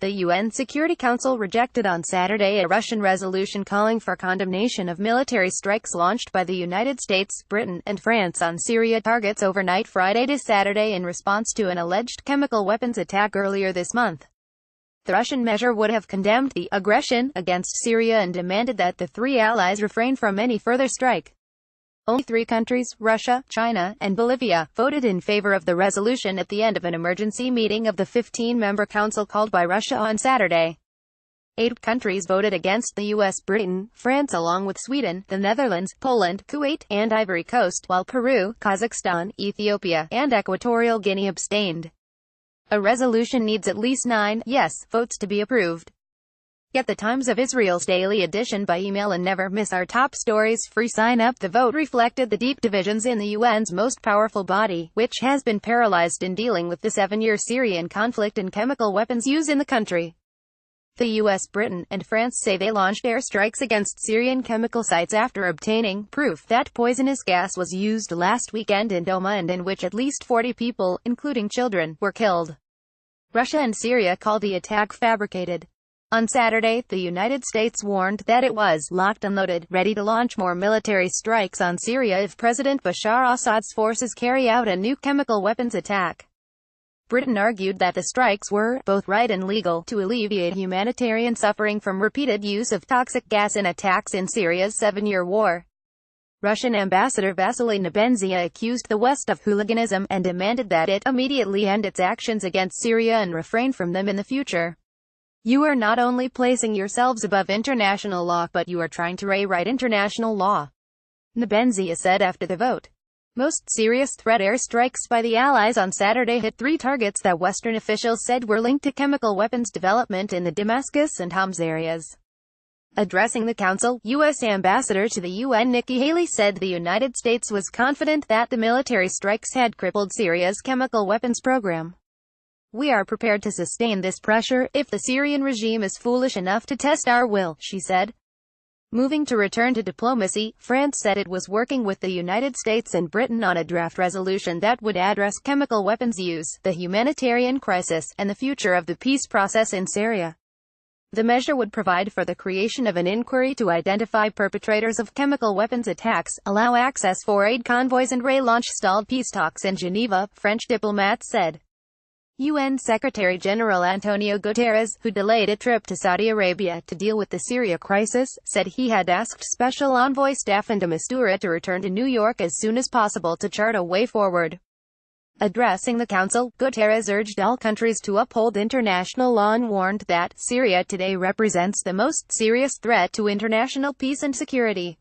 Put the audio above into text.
The UN Security Council rejected on Saturday a Russian resolution calling for condemnation of military strikes launched by the United States, Britain, and France on Syria targets overnight Friday to Saturday in response to an alleged chemical weapons attack earlier this month. The Russian measure would have condemned the aggression against Syria and demanded that the three allies refrain from any further strike. Only 3 countries, Russia, China, and Bolivia, voted in favor of the resolution at the end of an emergency meeting of the 15-member council called by Russia on Saturday. 8 countries voted against: the US, Britain, France along with Sweden, the Netherlands, Poland, Kuwait, and Ivory Coast, while Peru, Kazakhstan, Ethiopia, and Equatorial Guinea abstained. A resolution needs at least 9 yes votes to be approved. Get the Times of Israel's daily edition by email and never miss our top stories free sign-up. The vote reflected the deep divisions in the UN's most powerful body, which has been paralyzed in dealing with the 7-year Syrian conflict and chemical weapons use in the country. The US, Britain, and France say they launched airstrikes against Syrian chemical sites after obtaining proof that poisonous gas was used last weekend in Douma and in which at least 40 people, including children, were killed. Russia and Syria called the attack fabricated. On Saturday, the United States warned that it was locked and loaded, ready to launch more military strikes on Syria if President Bashar Assad's forces carry out a new chemical weapons attack. Britain argued that the strikes were both right and legal to alleviate humanitarian suffering from repeated use of toxic gas in attacks in Syria's 7-year war. Russian Ambassador Vasily Nebenzia accused the West of hooliganism and demanded that it immediately end its actions against Syria and refrain from them in the future. You are not only placing yourselves above international law, but you are trying to rewrite international law, Nebenzia said after the vote. Most serious threat airstrikes by the Allies on Saturday hit 3 targets that Western officials said were linked to chemical weapons development in the Damascus and Homs areas. Addressing the Council, U.S. Ambassador to the UN Nikki Haley said the United States was confident that the military strikes had crippled Syria's chemical weapons program. We are prepared to sustain this pressure if the Syrian regime is foolish enough to test our will, she said. Moving to return to diplomacy, France said it was working with the United States and Britain on a draft resolution that would address chemical weapons use, the humanitarian crisis, and the future of the peace process in Syria. The measure would provide for the creation of an inquiry to identify perpetrators of chemical weapons attacks, allow access for aid convoys and relaunch stalled peace talks in Geneva, French diplomats said. UN Secretary-General Antonio Guterres, who delayed a trip to Saudi Arabia to deal with the Syria crisis, said he had asked Special Envoy Staffan de Mistura to return to New York as soon as possible to chart a way forward. Addressing the Council, Guterres urged all countries to uphold international law and warned that Syria today represents the most serious threat to international peace and security.